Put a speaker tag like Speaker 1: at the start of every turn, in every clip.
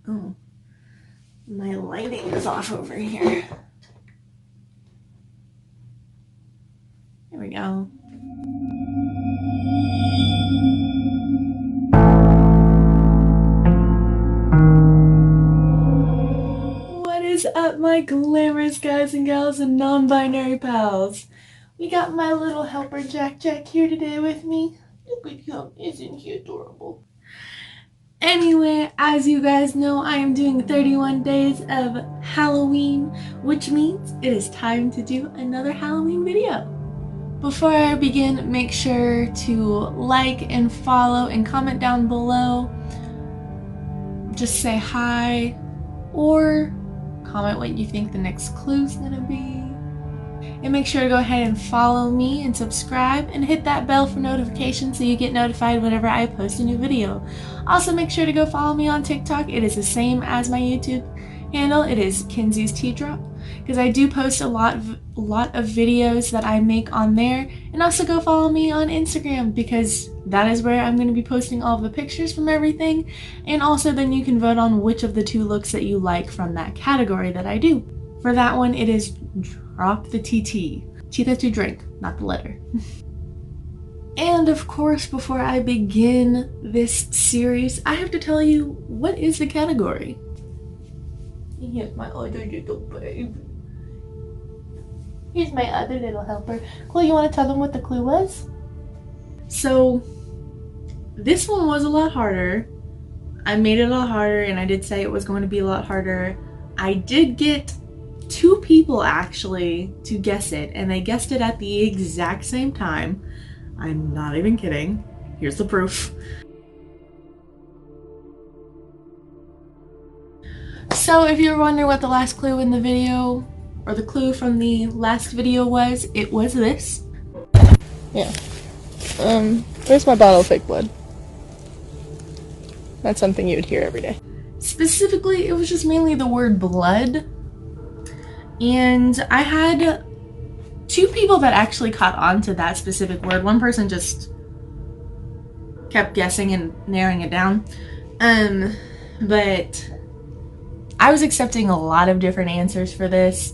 Speaker 1: Oh, my lighting is off over here. There we go. What is up, my glamorous guys and gals and non-binary pals? We got my little helper Jack here today with me. Look at him, isn't he adorable? Anyway, as you guys know, I am doing 31 days of Halloween, which means it is time to do another Halloween video. Before I begin, make sure to like and follow and comment down below. Just say hi or comment what you think the next clue is gonna be. And make sure to go ahead and follow me and subscribe and hit that bell for notifications so you get notified whenever I post a new video. Also make sure to go follow me on TikTok. It is the same as my YouTube handle. It is Kinsey's Tea Drop, because I do post a lot of videos that I make on there. And also go follow me on Instagram, because that is where I'm going to be posting all of the pictures from everything. And also then you can vote on which of the 2 looks that you like from that category that I do. For that one, it is drop the TT. Tea that you drink, not the letter. And of course, before I begin this series, I have to tell you, what is the category? Here's my other little babe. Here's my other little helper. Chloe, you want to tell them what the clue was? So, this one was a lot harder. I made it a lot harder, and I did say it was going to be a lot harder. I did get 2 people actually to guess it, and they guessed it at the exact same time. I'm not even kidding. Here's the proof. So if you're wondering what the last clue in the video, or the clue from the last video was, it was this. Yeah. Where's my bottle of fake blood? That's something you would hear every day. Specifically, it was just mainly the word blood. And I had 2 people that actually caught on to that specific word. One person just kept guessing and narrowing it down. But I was accepting a lot of different answers for this.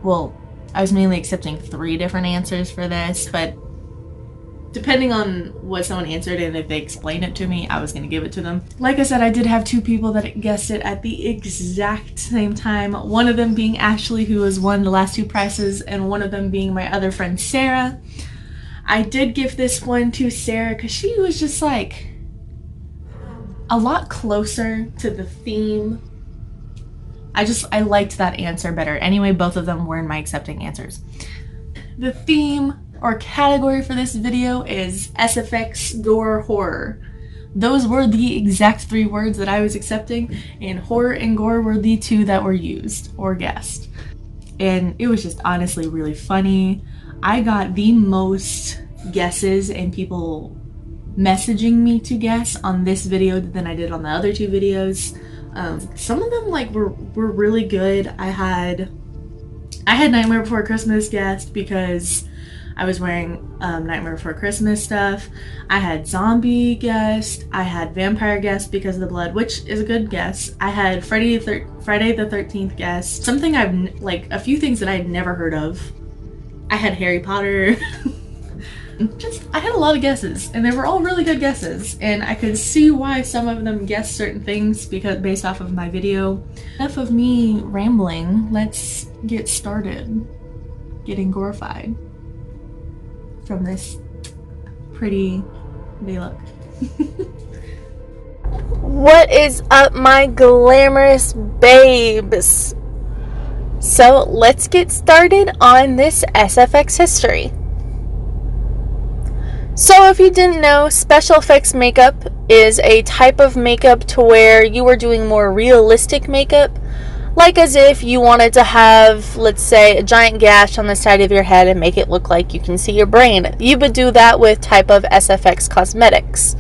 Speaker 1: Well, I was mainly accepting 3 different answers for this, but depending on what someone answered and if they explained it to me, I was going to give it to them. Like I said, I did have 2 people that guessed it at the exact same time. One of them being Ashley, who has won the last 2 prizes, and one of them being my other friend, Sarah. I did give this one to Sarah because she was just like a lot closer to the theme. I liked that answer better. Anyway, both of them were in my accepting answers. The theme or category for this video is SFX, gore, horror. Those were the exact 3 words that I was accepting, and horror and gore were the 2 that were used or guessed. And it was just honestly really funny. I got the most guesses and people messaging me to guess on this video than I did on the other 2 videos. Some of them were really good. I had Nightmare Before Christmas guessed because I was wearing Nightmare Before Christmas stuff. I had zombie guessed. I had vampire guessed because of the blood, which is a good guess. I had Friday the 13th guessed. Something a few things that I'd never heard of. I had Harry Potter. I had a lot of guesses, and they were all really good guesses, and I could see why some of them guessed certain things because based off of my video. Enough of me rambling. Let's get started getting glorified from this pretty day look.
Speaker 2: What is up, my glamorous babes? So let's get started on this SFX history. So if you didn't know, special effects makeup is a type of makeup to where you are doing more realistic makeup, like as if you wanted to have, let's say, a giant gash on the side of your head and make it look like you can see your brain. You would do that with type of SFX cosmetics.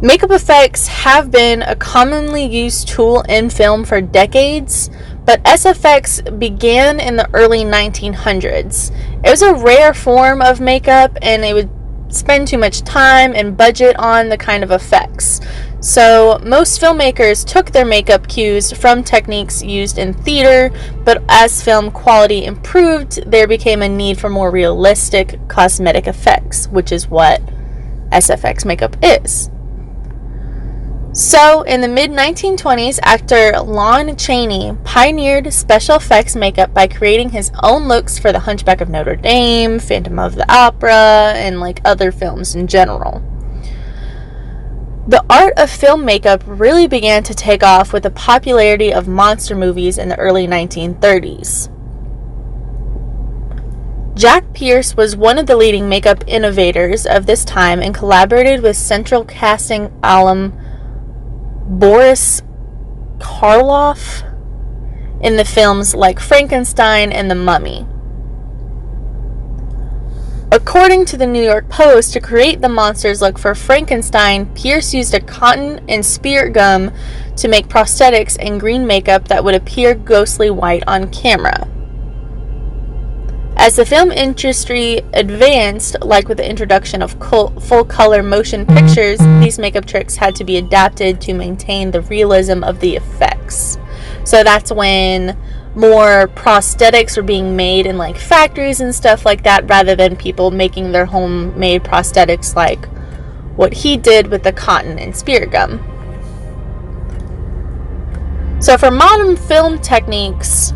Speaker 2: Makeup effects have been a commonly used tool in film for decades, but SFX began in the early 1900s. It was a rare form of makeup, and it would spend too much time and budget on the kind of effects. So most filmmakers took their makeup cues from techniques used in theater, but as film quality improved, there became a need for more realistic cosmetic effects, which is what SFX makeup is. So, in the mid-1920s, actor Lon Chaney pioneered special effects makeup by creating his own looks for The Hunchback of Notre Dame, Phantom of the Opera, and other films in general. The art of film makeup really began to take off with the popularity of monster movies in the early 1930s. Jack Pierce was one of the leading makeup innovators of this time and collaborated with central casting alum Boris Karloff in the films like Frankenstein and The Mummy. According to the New York Post, to create the monster's look for Frankenstein, Pierce used a cotton and spirit gum to make prosthetics and green makeup that would appear ghostly white on camera. As the film industry advanced, like with the introduction of full-color motion pictures, these makeup tricks had to be adapted to maintain the realism of the effects. So that's when more prosthetics were being made in factories and stuff like that, rather than people making their homemade prosthetics like what he did with the cotton and spirit gum. So for modern film techniques,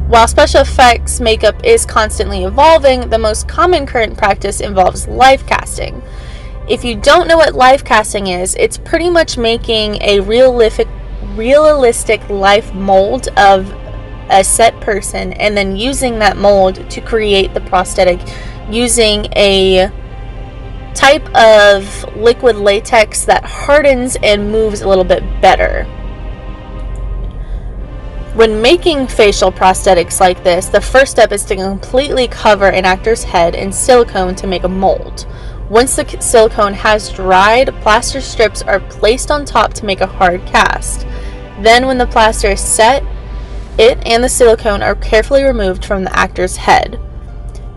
Speaker 2: while special effects makeup is constantly evolving, the most common current practice involves live casting. If you don't know what live casting is, it's pretty much making a realistic life mold of a set person and then using that mold to create the prosthetic using a type of liquid latex that hardens and moves a little bit better. When making facial prosthetics like this, the first step is to completely cover an actor's head in silicone to make a mold. Once the silicone has dried, plaster strips are placed on top to make a hard cast. Then when the plaster is set, it and the silicone are carefully removed from the actor's head.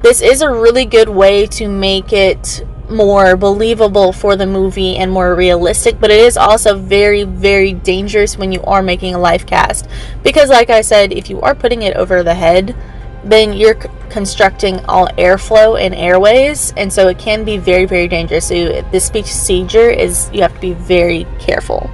Speaker 2: This is a really good way to make it more believable for the movie and more realistic, but it is also very, very dangerous when you are making a live cast, because like I said, if you are putting it over the head, then you're constructing all airflow and airways, and so it can be very, very dangerous. So this procedure is, you have to be very careful.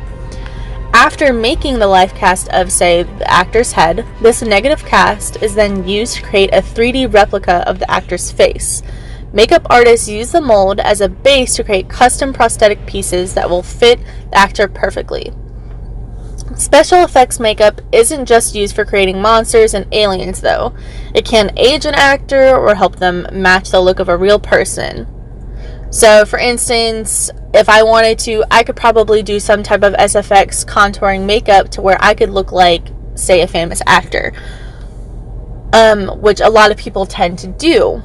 Speaker 2: After making the live cast of, say, the actor's head, this negative cast is then used to create a 3D replica of the actor's face. Makeup artists use the mold as a base to create custom prosthetic pieces that will fit the actor perfectly. Special effects makeup isn't just used for creating monsters and aliens, though. It can age an actor or help them match the look of a real person. So, for instance, if I wanted to, I could probably do some type of SFX contouring makeup to where I could look like, say, a famous actor, which a lot of people tend to do.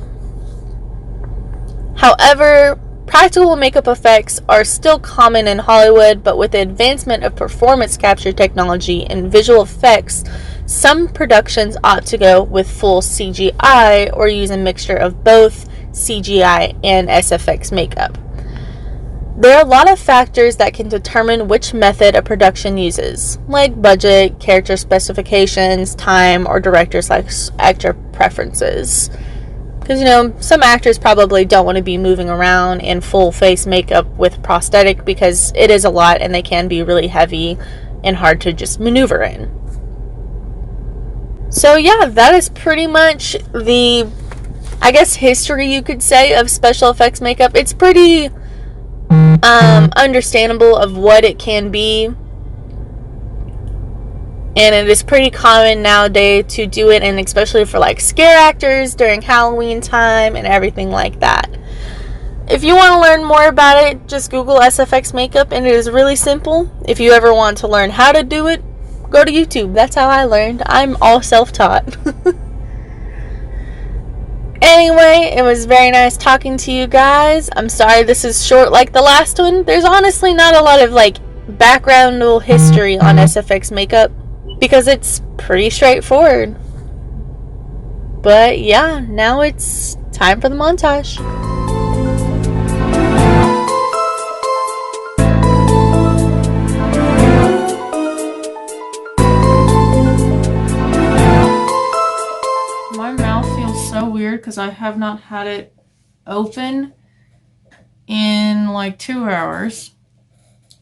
Speaker 2: However, practical makeup effects are still common in Hollywood, but with the advancement of performance capture technology and visual effects, some productions opt to go with full CGI or use a mixture of both CGI and SFX makeup. There are a lot of factors that can determine which method a production uses, like budget, character specifications, time, or director's actor preferences. Because, some actors probably don't want to be moving around in full face makeup with prosthetic because it is a lot and they can be really heavy and hard to just maneuver in. So yeah, that is pretty much the, history you could say of special effects makeup. It's pretty understandable of what it can be. And it is pretty common nowadays to do it, and especially for scare actors during Halloween time and everything like that. If you want to learn more about it, just Google SFX makeup, and it is really simple. If you ever want to learn how to do it, go to YouTube. That's how I learned. I'm all self-taught. Anyway, it was very nice talking to you guys. I'm sorry this is short like the last one. There's honestly not a lot of background history on SFX makeup, because it's pretty straightforward. But yeah, now it's time for the montage.
Speaker 1: because I have not had it open in like 2 hours.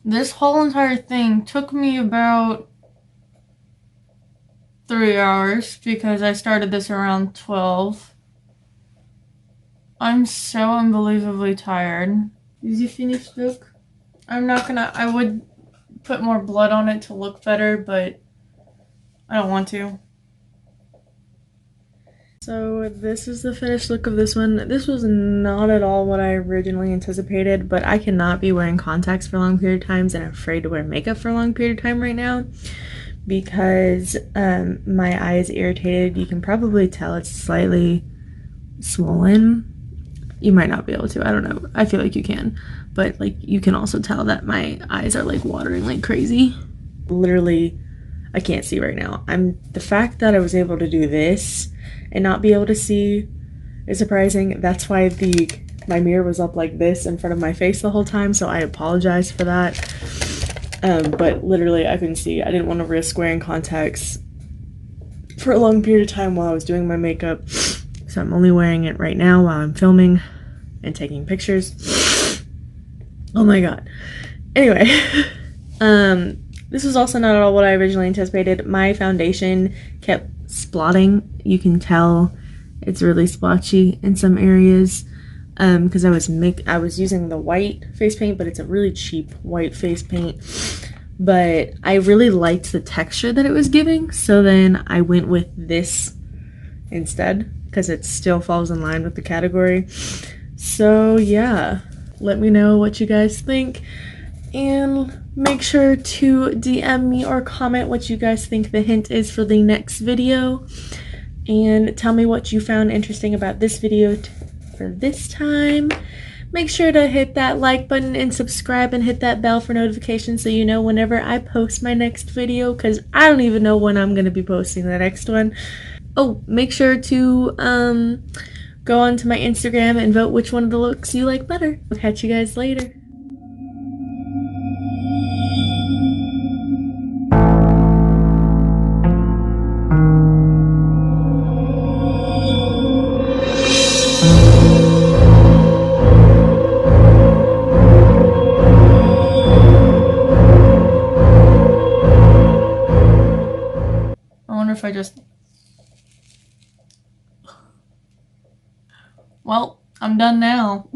Speaker 1: This whole entire thing took me about 3 hours because I started this around 12. I'm so unbelievably tired. Is you finished, Luke? I would put more blood on it to look better, but I don't want to. So this is the finished look of this one. This was not at all what I originally anticipated, but I cannot be wearing contacts for long period of times and I'm afraid to wear makeup for a long period of time right now because my eye is irritated. You can probably tell it's slightly swollen. You might not be able to, I don't know. I feel like you can, but like you can also tell that my eyes are like watering like crazy. Literally, I can't see right now. The fact that I was able to do this and not be able to see is surprising. That's why my mirror was up like this in front of my face the whole time, so I apologize for that. But literally I couldn't see. I didn't want to risk wearing contacts for a long period of time while I was doing my makeup, so I'm only wearing it right now while I'm filming and taking pictures. Oh my god. Anyway, this was also not at all what I originally anticipated. My foundation kept splotting. You can tell it's really splotchy in some areas because I was using the white face paint, but it's a really cheap white face paint. But I really liked the texture that it was giving, so then I went with this instead because it still falls in line with the category. So yeah, let me know what you guys think. And make sure to DM me or comment what you guys think the hint is for the next video. And tell me what you found interesting about this video for this time. Make sure to hit that like button and subscribe and hit that bell for notifications so you know whenever I post my next video, because I don't even know when I'm going to be posting the next one. Oh, make sure to go onto my Instagram and vote which one of the looks you like better. I'll catch you guys later. I wonder if I just... Well, I'm done now.